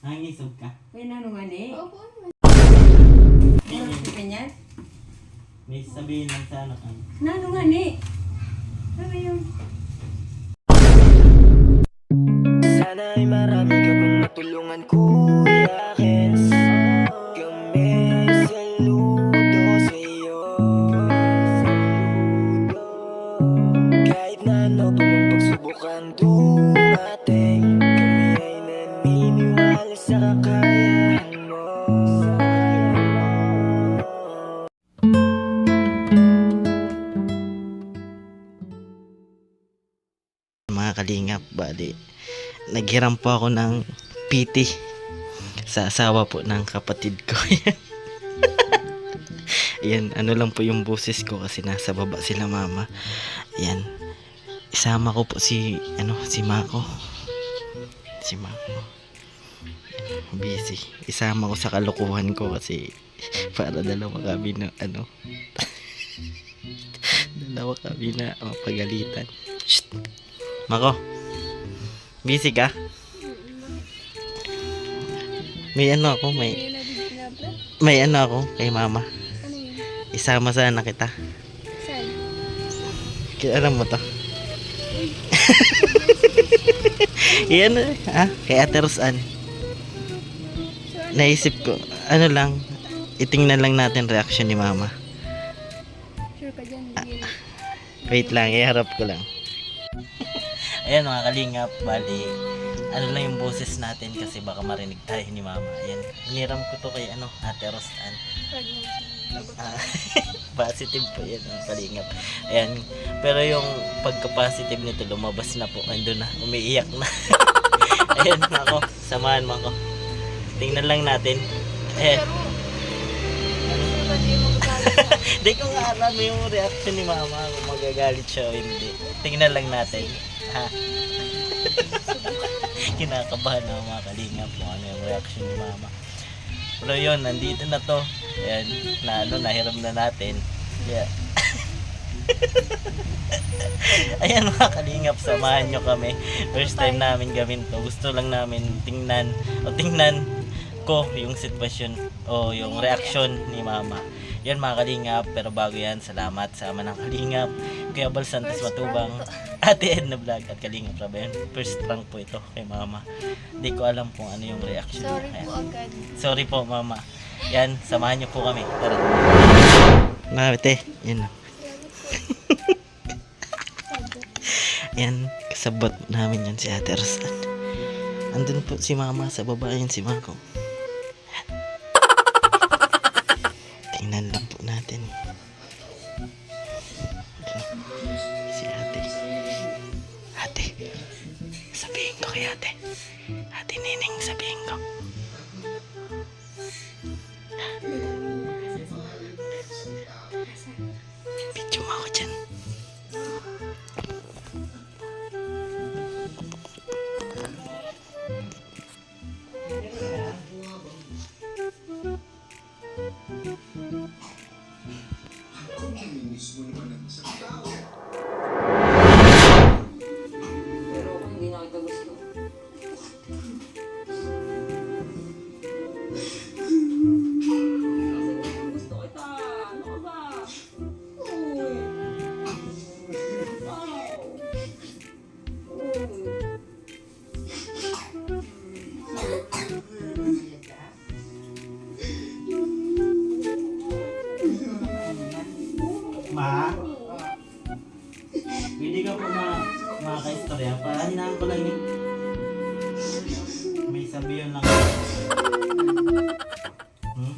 Nangisog ka. May nanungan eh. Opo. Ano si Kanyat? May sabihin lang sa anak ano. Nanungan eh. Ano yung... Sana'y marami ka pang matulungan, Kuya Kens. Kami saludo sa'yo. Kahit na ano pa mang pagsubukang dumating, kami ay naniniwala sa kakayahan mo. Mga kalingap, bali naghiram po ako ng PT sa asawa po ng kapatid ko. Ayan, ano lang po yung boses ko kasi nasa baba sila mama. Ayan, isama ko po si Mako. Si Mako busy, isama ko sa kalukuhan ko kasi para dalawa kami na dalawa kami na mapagalitan. Shh. Mako, busy ka? May ano ako kay mama. Ano yun? Isama sana kita. Saan? Kaya alam mo to. Yan kay Ate Rosan. Naisip ko, itingnan lang natin reaction ni mama. Sure ka dyan. Wait lang, iharap ko lang. Ayan mga kalingap, bali ano lang yung boses natin kasi baka marinig tayo ni mama. Ayan, hiniram ko to kay Ate Rosan. Positive po yan mga kalingap. Ayan, pero yung pagka-positive nito lumabas na po. Andun na, umiiyak na. Ayan Mako, samahan mo ako. Tingnan lang natin. Ayan. Hindi ko nga alam yung reaction ni mama kung magagalit siya o hindi. Tingnan lang natin. Ha? Kinakabahan na mga kalingap kung ano yung reaction ni mama. Pero yun, nandito na to. Ayan, nahiram na natin. Yeah. Ayan mga kalingap, samahan nyo kami. First time namin gawin to. Gusto lang namin tingnan ko yung sitwasyon o yung reaction ni mama. Yan mga kalingap, pero bago yan, salamat sa ama ng kalingap, Kuya Bal Santos Matubang, Ate Edna Vlog at Kalingap Raben. First prank po ito kay mama. Hindi ko alam kung ano yung reaction. Sorry po agad. Sorry po mama. Yan, samahan niyo po kami. Tara. Mabete, yan. Yan, kasabot namin yan si Ate Rosan. Andun po si mama sa baba, yan si Mako. Tingnan lang po natin. Si ate. Ate, sabihin ko kay ate. Ate Nining, sabihin ko. Video mo ako dyan. Pero ako hindi na kita gusto. Gusto kita. Ano ka ba? Uy. Wow. Uy. Ma? Pwede ka po maka-istorya. Pahinaan ko lang yun. May sabihan lang. Hmm?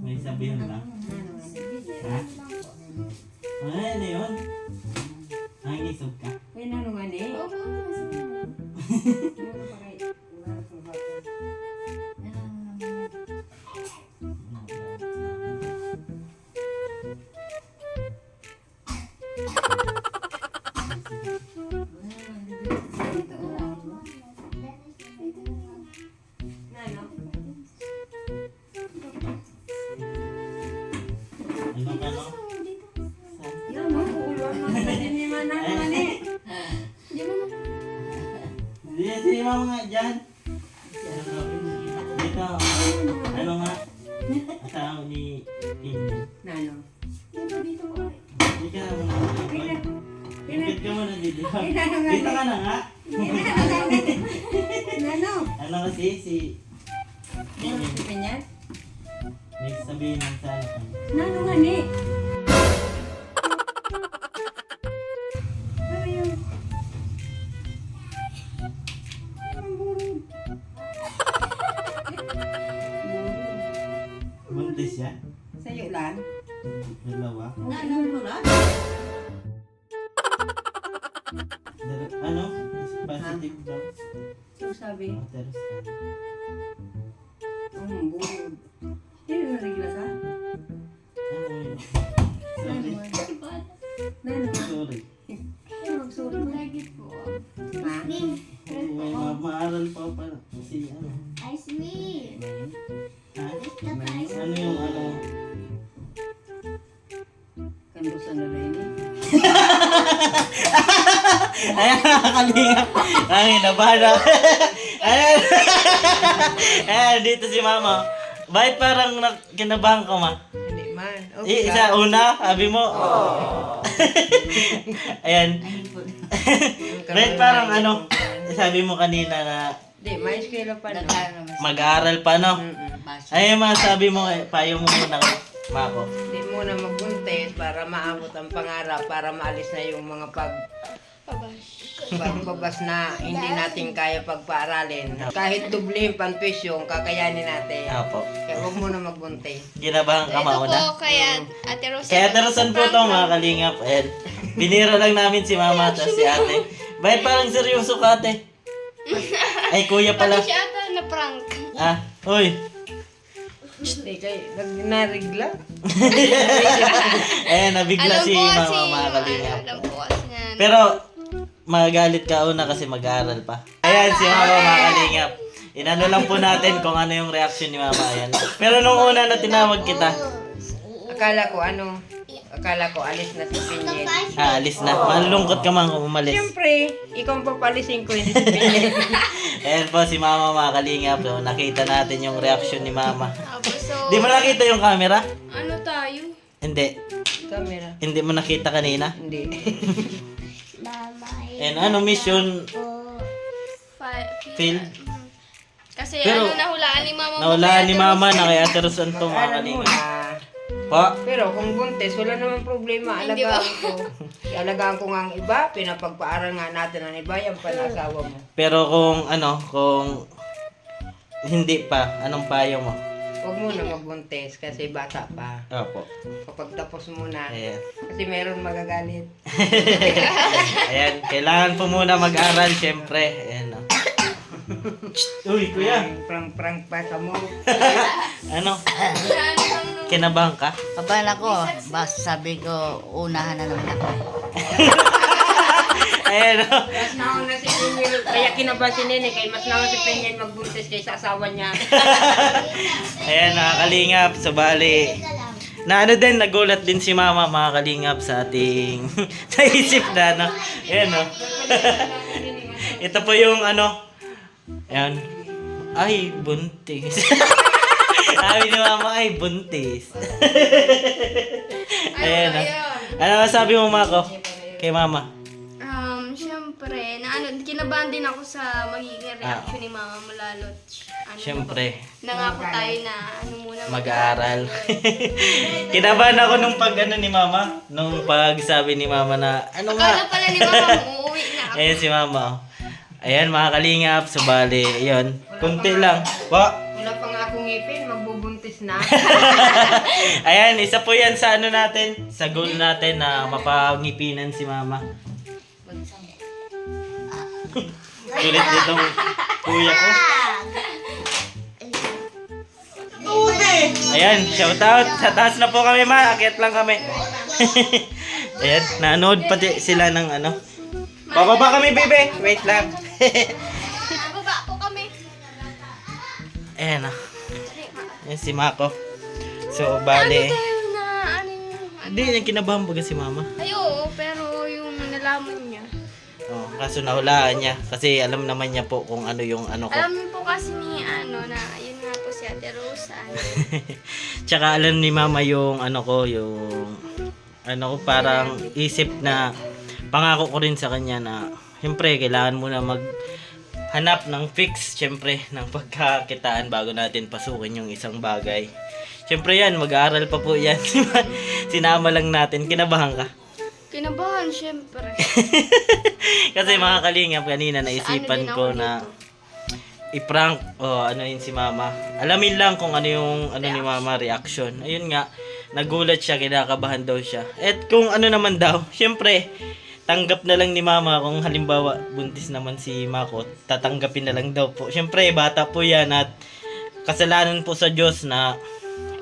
May sabihan lang. Ha? Ano yun? Nangisog ka. May nanungan eh. Opo. Ano ka no? Yan, no? Kukulwan na si mama nga dyan. Dito. Ano nga? Asawa ni Pinyo. Nano? Hindi ka na. Ikit ka muna dito. Dito ka na nga. Nano? Ano kasi si Nano si Peñas? may sabihin ng sana ka. Nano nga ni? Ano yun? Anong burod? Buntis siya. Sa'yo lang? Dalawa. Nano mo lang? Ano? Positive daw. Ano sabi? Uterus. Burod. Hindi na nagigla ka? Ano yun? Sorry. Nano? Sorry. Sorry mo. Ha? May maaral pa pala. Si ano? Ice cream. Ha? Ano yung ano? Kandusan na rin eh. Ayan, nakakalingap. Ay, nabala. Ayan. Ayan, dito si mama. Bakit parang kinabahan ka, ma? Hindi man. Isa, una, sabi mo. Ayan. Bakit parang ano, sabi mo kanina na Hindi, mais kayo pa na. mag-aaral pa, no? Ayun, ma, sabi mo, payo mo muna kay Mako. Hindi muna magbuntis para maabot ang pangarap, para maalis na yung mga pagbabas na hindi natin kaya pagpaaralin. Kahit dublihin pantuisyong, kakayanin natin. Apo. Kaya huwag muna magbuntis. Ginabahan ka, Ito mauna. po, kaya Ate Rosa. Kaya tarusan po to mga kalingap. Ayan. Biniro lang namin si mama at si ate. Bakit parang seryoso ka, ate? Ay, kuya pala. Pati siya ata na prank. Ah, uy. Hindi kayo, narigla. Ayan, nabigla Alam si ko kasi, mama mga kalingap. alam ko kasi yan. Pero, magagalit ka una kasi mag-aaral pa. Ayan, si mama mga kalingap. Inano lang po natin kung ano yung reaction ni mama. Ayan. Pero nung una na tinawag kita, Akala ko alis na si Pinyel. alis na. Malungkot ka man kung umalis. Siyempre, ikaw ang papalisin ko, hindi si Pinyel. Ayan po si mama mga kalingap. So, nakita natin yung reaction ni mama. Tapos, so, Di mo nakita yung camera? ano tayo? Hindi. Camera. Hindi mo nakita kanina? Hindi. And ano mission? Field? Kasi Pero, ano, nahulaan ni mama. Nawalaan ni mama na kaya Terusan to mga Alam mo kalingap. na. Pa? Pero kung buntis, wala naman problema. Hindi Alagaan ko. Alagaan ko nga ang iba, pinapagpaaral nga natin ang iba, yung panasawa mo. Pero kung ano, kung hindi pa, anong payo mo? Huwag mo na magbuntis kasi bata pa. Opo. Kapag tapos mo na, Ayan. kasi meron magagalit. Ayan, kailangan po muna mag-aral, syempre. Ayan, no. Uy, kuya. Prang-prang pa sa mo. Ano? Kinabahan ka? Kabahan ako, basta sabi ko, unahan na naman ako. Ayan, no. Mas nauna si Pinyel, kaya kinabahan si Nene, kaya mas nauna si Pinyel magbuntis kaysa asawa niya. Ayan, mga kalingap. So, bali, na ano din, nagulat din si mama, mga kalingap, sa ating naisip na, no? Ayan, no? Ito po yung, ano, ayan. Ay, buntis. Sabi ni mama, ay, buntis. Ayan, no? Ano masabi mo, Mako? Kay mama? Siyempre, na ano, kinabahan din ako sa magiging reaction ni mama mo lalo't ano, Siyempre, nangako tayo na ano muna mag-aaral. Kinabahan ako nung pag ano ni mama, nung pag sabi ni mama na, ano Akala nga? pala ni mama, uuwi na ako. Ayan si mama. Oh. Ayan mga kalingap, so bali, yun. Kunti lang. Pa. Wala pa nga akong ngipin, magbubuntis na. Ayan, isa po yan sa ano natin, sa goal natin na mapangipinan si mama. Kulit itong kuya ko. Ayan, shout out. Sa taas na po kami, ma. Akyat lang kami. Ayan, nanood pati sila ng ano. Bababa kami, bebe. Wait lang. Nababa po kami. Ayan na. Ayan si Mako. So, bali. Na ano yung... Hindi, yung kinabahan baga si mama. Ay oo, pero yung nalaman niya. Oh, kaso nahulaan niya kasi alam naman niya po kung ano yung ano ko. Alam niyo po kasi ni na yun nga po si Ate Rosa. Tsaka alam ni Mama yung ano ko, yung ano ko, parang isip na pangako ko rin sa kanya na siyempre kailangan mo na hanap ng fix, siyempre, ng pagkakitaan bago natin pasukin yung isang bagay. Siyempre yan, mag-aaral pa po yan. Sinama lang natin. Kinabahan ka? Kinabahan, syempre. Kasi mga kalingap, kanina naisipan ko na i-prank o ano yun si Mama. Alamin lang kung ano yung ano ni Mama reaction. Ayun nga, nagulat siya, kinakabahan daw siya. At kung ano naman daw, syempre, tanggap na lang ni Mama kung halimbawa buntis naman si Mako, tatanggapin na lang daw po. Syempre, bata po yan at kasalanan po sa Diyos na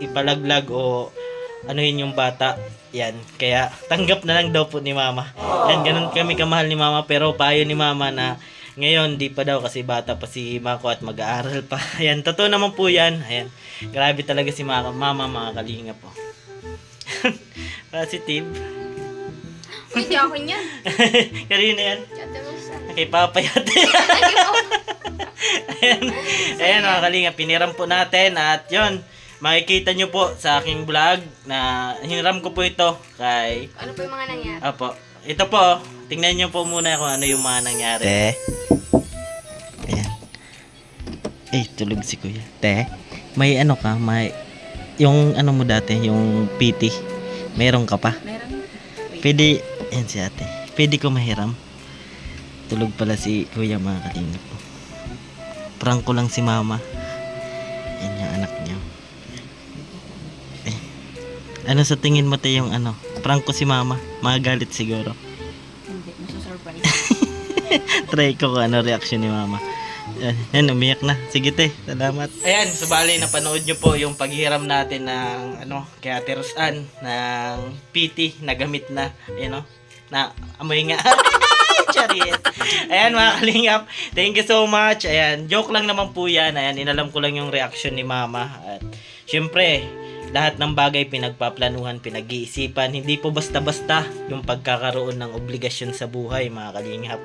ipalaglag o anuhin yung bata. Yan, kaya tanggap na lang daw po ni Mama. Yan, ganun kami kamahal ni Mama, pero payo ni Mama na ngayon di pa daw kasi bata pa si Mako at mag-aaral pa. Ayan, totoo naman po yan. Ayan, grabe talaga si Mama, mga kalinga po. Positive. Hindi ako niyan. Kanina yan. Si Ate Rosa. Kay Papa yate. Ayan mga kalinga, piniram po natin at yun, makikita nyo po sa aking vlog na hiniram ko po ito kay... Ano po yung mga nangyari? Apo, ito po, tingnan nyo po muna kung ano yung mga nangyari. Te. Ayan. Eh, tulog si Kuya. Te, may ano ka, may... Yung ano mo dati, yung PT, meron ka pa? Meron. Pwede, yan si ate. Pwede ko mahiram. Tulog pala si Kuya, mga kalingap po. Prank ko lang si Mama. Yan yung anak niya. Ano sa tingin mo te yung ano? Prank ko si Mama. Magagalit siguro. Hindi, masusurprise. Try ko kung ano reaction ni Mama. Yan, umiyak na. Sige te, salamat. Ayan, subali napanood nyo po yung paghiram natin ng ano, kay Ate Rosan ng PT na gamit na, ayan o, na amoy nga. Charis. Ayan mga kalingap, thank you so much. Ayan, joke lang naman po yan. Ayan, inalam ko lang yung reaction ni Mama. At syempre, lahat ng bagay pinagpaplanuhan, pinag-iisipan. Hindi po basta-basta yung pagkakaroon ng obligasyon sa buhay, mga kalingap.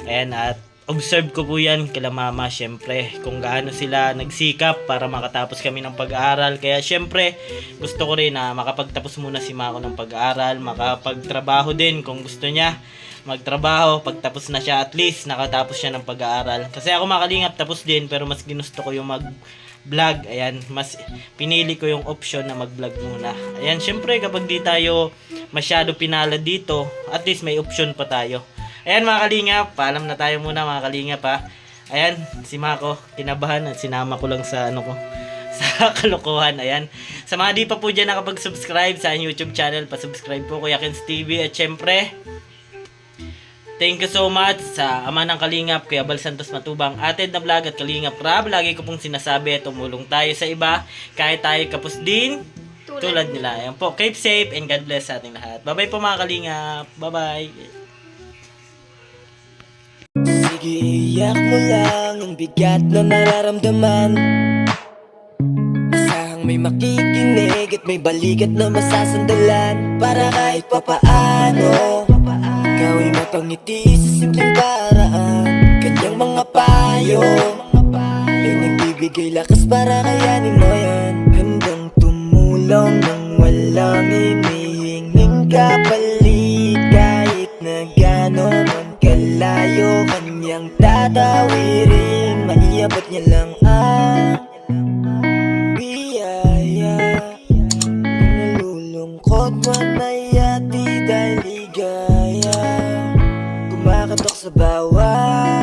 Ayan, at observe ko po yan kila Mama, syempre, kung gaano sila nagsikap para makatapos kami ng pag-aaral. Kaya syempre, gusto ko rin na makapagtapos muna si Mako ng pag-aaral, makapagtrabaho din kung gusto niya magtrabaho. Pagtapos na siya, at least nakatapos siya ng pag-aaral. Kasi ako mga kalingap, tapos din, pero mas ginusto ko yung mag-vlog. Ayan, mas pinili ko yung option na mag-vlog muna. Ayan, syempre kapag di tayo masyado pinala dito, at least may option pa tayo. Ayan mga kalingap, paalam na tayo muna mga kalingap ha. Ayan, si Mako, kinabahan at sinama ko lang sa ano ko, sa kalokohan. Ayan, sa mga di pa po dyan nakapag-subscribe sa YouTube channel, pa-subscribe po Kuya Kenz TV. At syempre, thank you so much sa ama ng kalingap, Kuya Bal Santos Matubang, Ated na Vlog at Kalingap Rab. Lagi ko pong sinasabi, tumulong tayo sa iba, kahit tayo kapos din tulad nila. Ayan po, keep safe and God bless sa ating lahat. Bye bye po mga kalingap, bye bye. Sige, iyak mo lang ang bigat na nararamdaman. Asahang may makikinig at may balikat na masasandalan. Para kahit papaano ikaw ay mapangiti sa simpleng paraan. Kanyang mga payo ay nagbibigay lakas para kayanin mo yan. Handang tumulong nang walang hinihinging kapalit. Kahit na gano'n man kalayo kanyang tatawirin, maiabot niya lang ang biyaya. Kung nalulungkot man ay ati dahil ligaya, kumakatok sa bawat